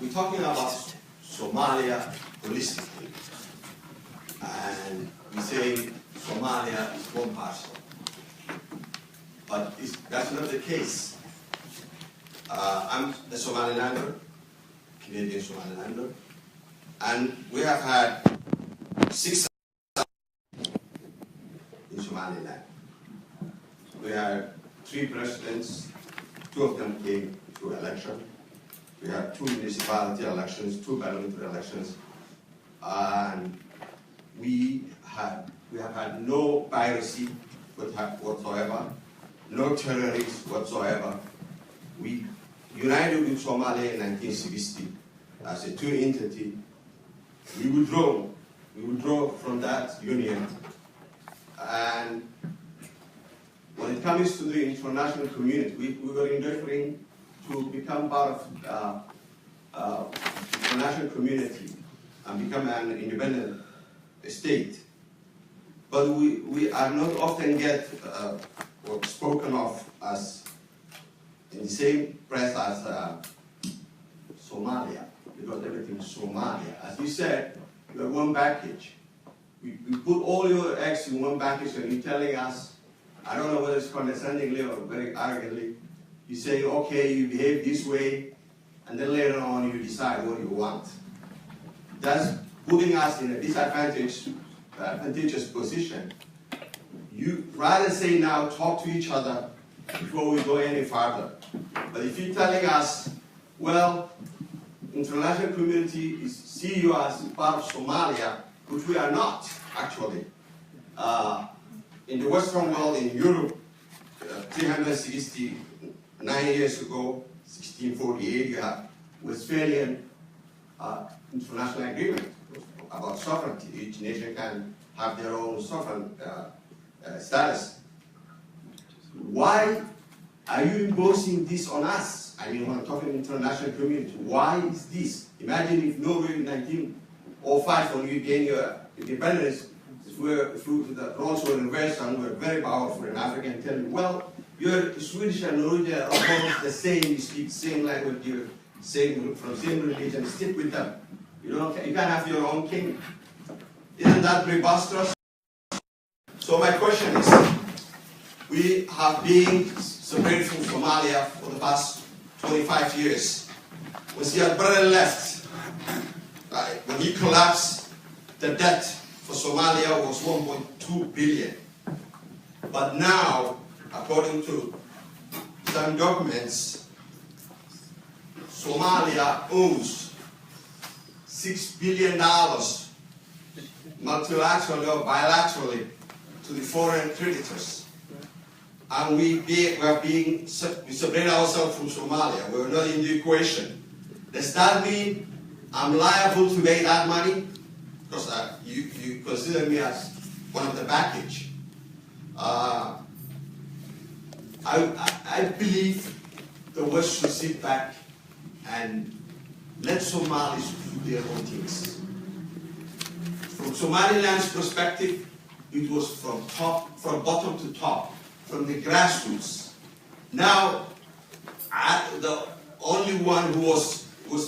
we're talking about Somalia holistically, and we say Somalia is one parcel, but that's not the case. I'm a Somalilander, Canadian Somalilander, and we have had 6 in Somaliland. We had 3 presidents, 2 of them came through election. We had 2 municipality elections, 2 parliamentary elections, and we have had no piracy whatsoever, no terrorists whatsoever. We united with Somalia in 1960 as a 2 entity. We withdraw from that union, and when it comes to the international community, we were endeavoring to become part of international community and become an independent state. But we are not often get spoken of as in the same breath as Somalia, because everything is Somalia. As you said, you are one package. We put all your eggs in one package, and you're telling us, I don't know whether it's condescendingly or very arrogantly, you say, okay, you behave this way, and then later on you decide what you want. That's putting us in a disadvantageous position. You rather say now, talk to each other before we go any further. But if you're telling us, well, international community see you as part of Somalia, which we are not, actually. In the Western world, in Europe, 369 years ago, 1648, you have Westphalian international agreement about sovereignty. Each nation can have their own sovereign status. Why are you imposing this on us? I mean, when I'm talking international community, why is this? Imagine if Norway in 1905, when you gained your independence, the roles were reversed and were very powerful in Africa, and tell you, well, you're Swedish and Norwegian are almost the same, you speak the same language, you're from same religion, stick with them. You can't have your own king. Isn't that preposterous? So my question is, we have been separated from Somalia for the past 25 years. When Siad Barre left, when he collapsed, the debt for Somalia was 1.2 billion. But now, according to some documents, Somalia owes $6 billion multilaterally or bilaterally to the foreign creditors. And we separate ourselves from Somalia. We're not in the equation. Does that mean I'm liable to pay that money? Because you consider me as one of the package. I believe the West should sit back and let Somalis do their own things. From Somaliland's perspective, it was from bottom to top, from the grassroots. Now, the only one who was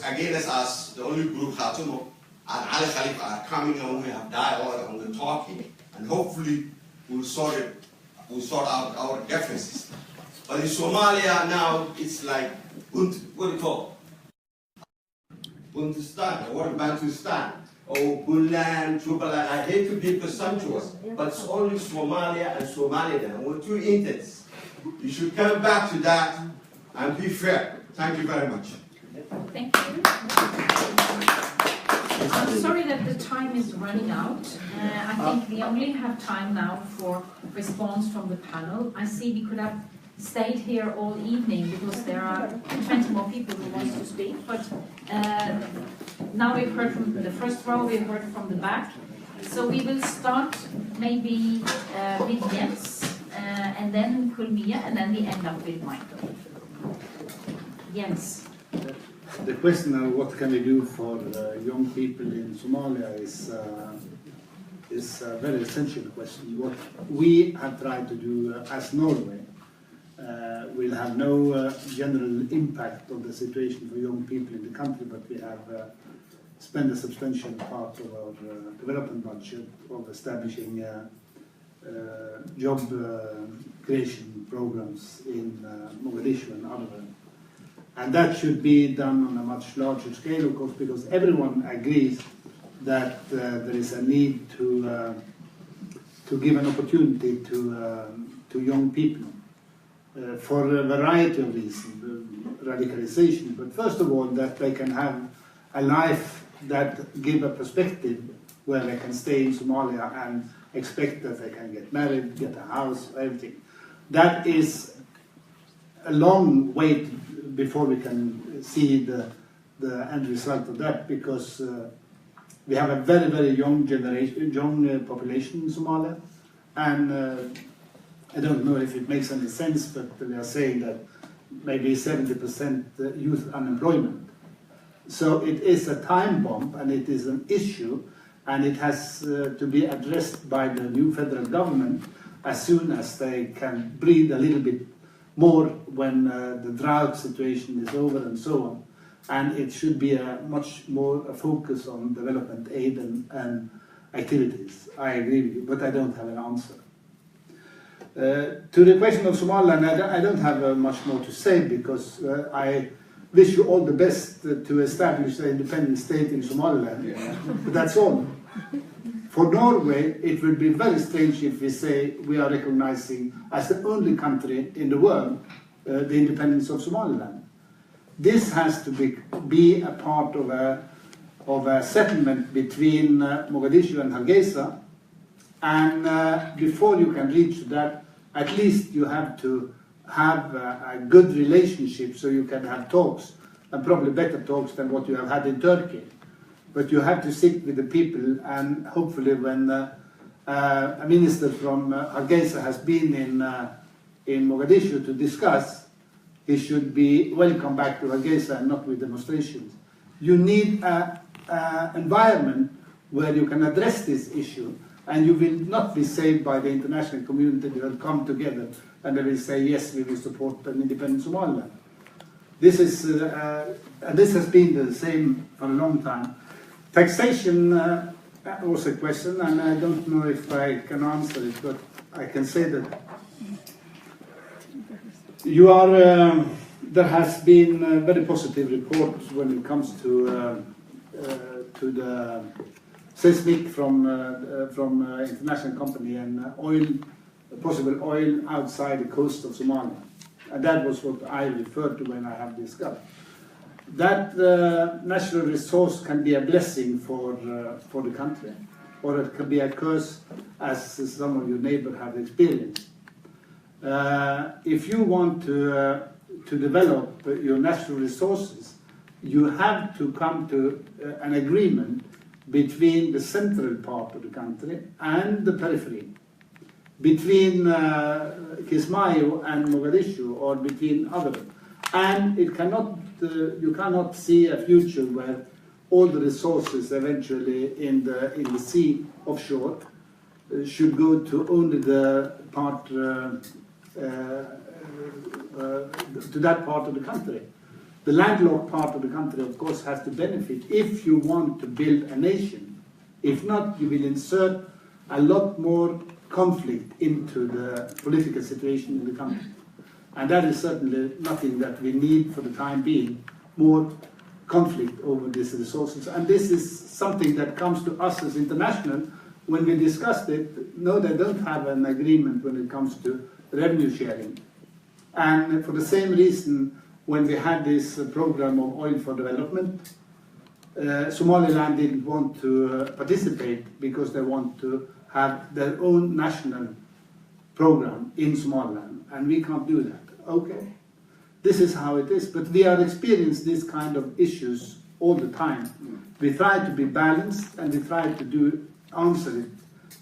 against us, the only group, Khatumo and Ali Khalifa, are coming and we have dialogue and we're talking, and hopefully we'll sort out our differences. But in Somalia now, it's like, what do you call it? Buntustan, or Bantustan, or Bulan, Jubaland. I hate to be presumptuous, but it's only Somalia and Somaliland. We're 2 entities. You should come back to that and be fair. Thank you very much. Thank you. I'm sorry that the time is running out. I think we only have time now for response from the panel. I see we could have stayed here all evening because there are 20 more people who want to speak. But now we've heard from the first row, we've heard from the back. So we will start maybe with Jens, and then Kulmiya, and then we end up with Michael. Jens. The question of what can we do for young people in Somalia is a very essential question. What we have tried to do as Norway will have no general impact on the situation for young people in the country, but we have spent a substantial part of our development budget of establishing job creation programs in Mogadishu and other. And that should be done on a much larger scale, of course, because everyone agrees that there is a need to give an opportunity to young people for a variety of reasons, radicalization, but first of all that they can have a life that give a perspective where they can stay in Somalia and expect that they can get married, get a house, everything. That is a long wait before we can see the end result of that, because we have a very, very young generation, young population in Somalia, and I don't know if it makes any sense, but they are saying that maybe 70% youth unemployment. So it is a time bomb, and it is an issue, and it has to be addressed by the new federal government as soon as they can breathe a little bit more when the drought situation is over and so on. And it should be a much more a focus on development aid and activities. I agree with you, but I don't have an answer. To the question of Somaliland, I don't have much more to say, because I wish you all the best to establish an independent state in Somaliland. Yeah. But that's all. For Norway, it would be very strange if we say we are recognizing as the only country in the world the independence of Somaliland. This has to be a part of a settlement between Mogadishu and Hargeisa, and before you can reach that, at least you have to have a good relationship so you can have talks, and probably better talks than what you have had in Turkey. But you have to sit with the people, and hopefully when a minister from Hargeisa has been in Mogadishu to discuss, he should be welcome back to Hargeisa and not with demonstrations. You need an environment where you can address this issue, and you will not be saved by the international community that will come together and they will say, yes, we will support an independent Somaliland. This has been the same for a long time. Taxation was a question, and I don't know if I can answer it, but I can say that you are. There has been very positive reports when it comes to the seismic from international company and possible oil outside the coast of Somalia, and that was what I referred to when I have discussed. That natural resource can be a blessing for the country, or it can be a curse, as some of your neighbors have experienced. If you want to develop your natural resources, you have to come to an agreement between the central part of the country and the periphery, between Kismayo and Mogadishu, or between others. And it cannot, you cannot see a future where all the resources eventually in the sea offshore should go to only the part to that part of the country. The landlocked part of the country, of course, has to benefit if you want to build a nation. If not, you will insert a lot more conflict into the political situation in the country. And that is certainly nothing that we need for the time being, more conflict over these resources. And this is something that comes to us as international when we discussed it. No, they don't have an agreement when it comes to revenue sharing. And for the same reason, when we had this program of oil for development, Somaliland didn't want to participate because they want to have their own national program in Somaliland, and we can't do that. Okay, this is how it is, but we are experiencing these kind of issues all the time. We try to be balanced, and we try to answer it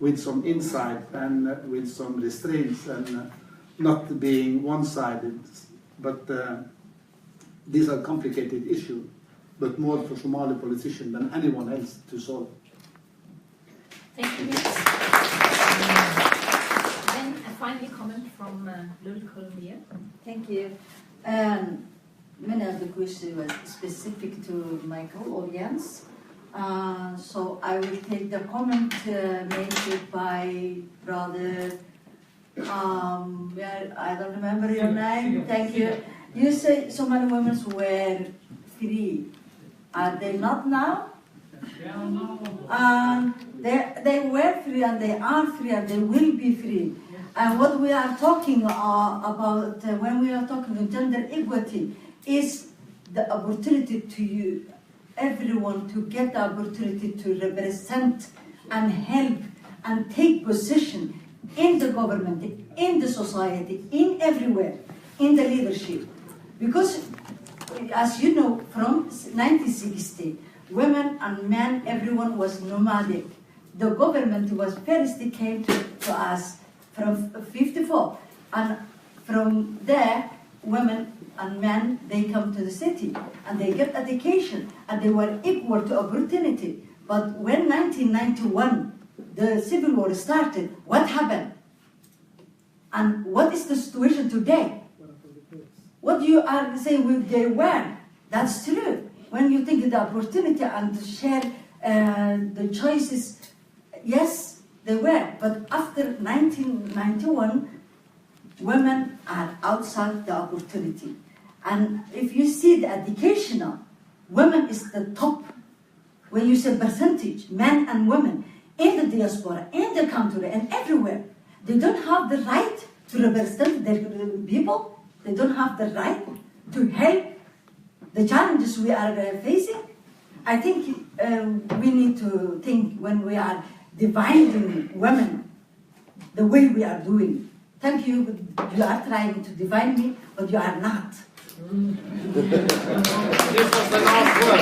with some insight and with some restraints, and not being one-sided. But these are complicated issues, but more for Somali politicians than anyone else to solve. Thank you. Then finally comment from Lul. Thank you. Many of the questions were specific to my co-audience. So I will take the comment made by brother, I don't remember your name, thank you. You say Somali women were free. Are they not now? They were free and they are free and they will be free. And what we are talking about when we are talking about gender equity is the opportunity to everyone to get the opportunity to represent and help and take position in the government, in the society, in everywhere, in the leadership. Because, as you know, from 1960, women and men, everyone was nomadic. The government was first came to us from 54, and from there, women and men, they come to the city, and they get education, and they were equal to opportunity. But when 1991, the civil war started, what happened? And what is the situation today? What you are saying they were, that's true. When you think of the opportunity and to share the choices, yes, they were. But after 1991, women are outside the opportunity. And if you see the educational, women is the top. When you say percentage, men and women, in the diaspora, in the country, and everywhere, they don't have the right to represent their people. They don't have the right to help the challenges we are facing. I think we need to think when we are dividing women the way we are doing. Thank you. You are trying to divide me, but you are not. This was the last word.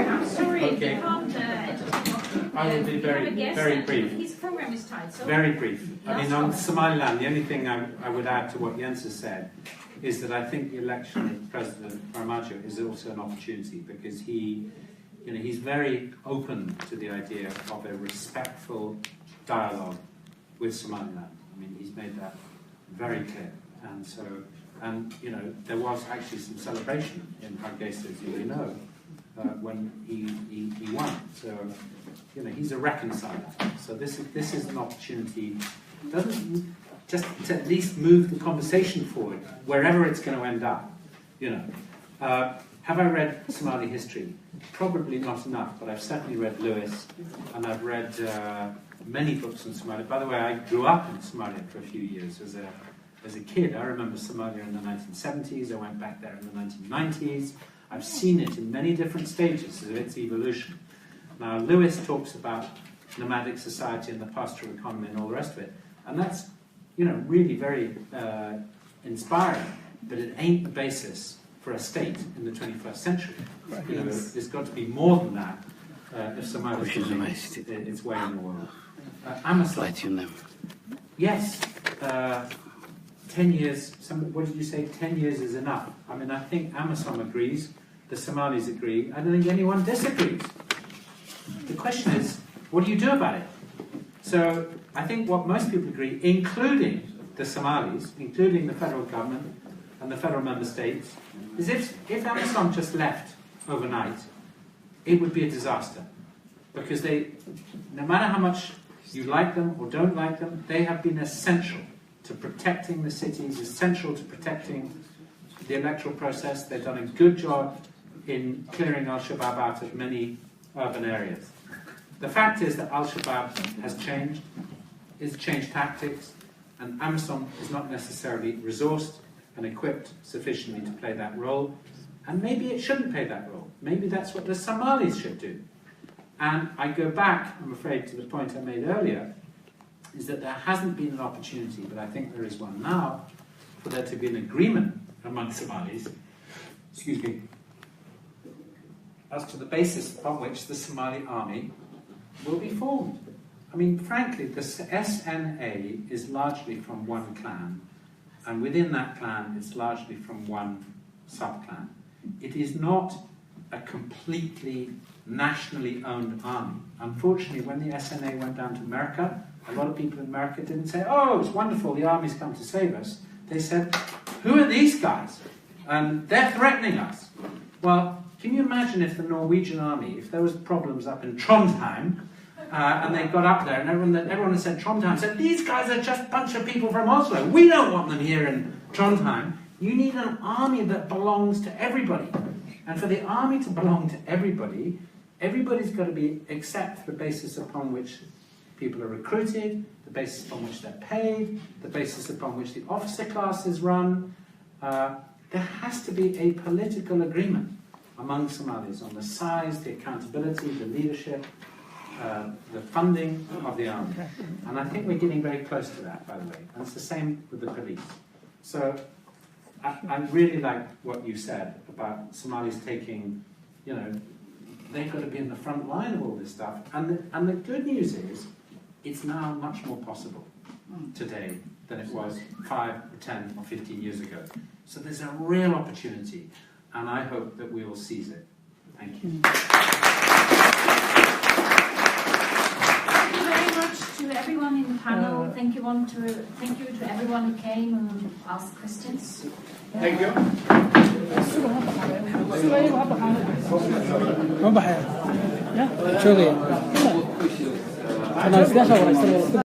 I'm sorry, Okay. you can't I will be very brief. His program is tight. So Very brief. I mean, on Somaliland, the only thing I would add to what Jens has said is that I think the election of President Farmajo is also an opportunity because he's very open to the idea of a respectful dialogue with Somaliland. I mean, he's made that very clear. And so, there was actually some celebration in Hargeisa, as you know, when he won. So, he's a reconciler. So this is an opportunity, just to at least move the conversation forward, wherever it's going to end up. Have I read Somali history? Probably not enough, but I've certainly read Lewis, and I've read many books on Somalia. By the way, I grew up in Somalia for a few years as a kid. I remember Somalia in the 1970s. I went back there in the 1990s. I've seen it in many different stages of its evolution. Now, Lewis talks about nomadic society and the pastoral economy and all the rest of it, and that's, really very inspiring, but it ain't the basis for a state in the 21st century. There's got to be more than that if Somalia is to make its way in the world. Amazon. Yes, 10 years, what did you say, 10 years is enough. I mean, I think Amazon agrees, the Somalis agree, I don't think anyone disagrees. The question is, what do you do about it? So, I think what most people agree, including the Somalis, including the federal government and the federal member states, is if Amazon just left overnight, it would be a disaster. Because no matter how much you like them or don't like them, they have been essential to protecting the cities, essential to protecting the electoral process. They've done a good job in clearing Al-Shabaab out of many urban areas. The fact is that Al-Shabaab has changed tactics, and Amazon is not necessarily resourced and equipped sufficiently to play that role, and maybe it shouldn't play that role. Maybe that's what the Somalis should do. And I go back, I'm afraid, to the point I made earlier, is that there hasn't been an opportunity, but I think there is one now, for there to be an agreement among Somalis, as to the basis on which the Somali army will be formed. I mean, frankly, the SNA is largely from one clan, and within that clan, it's largely from one sub-clan. It is not a completely nationally owned army. Unfortunately, when the SNA went down to America, A lot of people in America didn't say, oh, it's wonderful, the army's come to save us. They said, who are these guys? And they're threatening us. Well, can you imagine if the Norwegian army, if there was problems up in Trondheim, and they got up there, and everyone said Trondheim, said, these guys are just a bunch of people from Oslo. We don't want them here in Trondheim. You need an army that belongs to everybody. And for the army to belong to everybody, everybody's got to be accept the basis upon which people are recruited, the basis upon which they're paid, the basis upon which the officer class is run. There has to be a political agreement among Somalis on the size, the accountability, the leadership, the funding of the army. And I think we're getting very close to that, by the way. And it's the same with the police. So I really like what you said about Somalis taking, you know, they've got to be in the front line of all this stuff. And the good news is, it's now much more possible today than it was 5, 10, or 15 years ago. So there's a real opportunity, and I hope that we will seize it. Thank you. Thank you very much to everyone in the panel. Thank you to everyone who came and asked questions. Thank you. ما بحير يا شو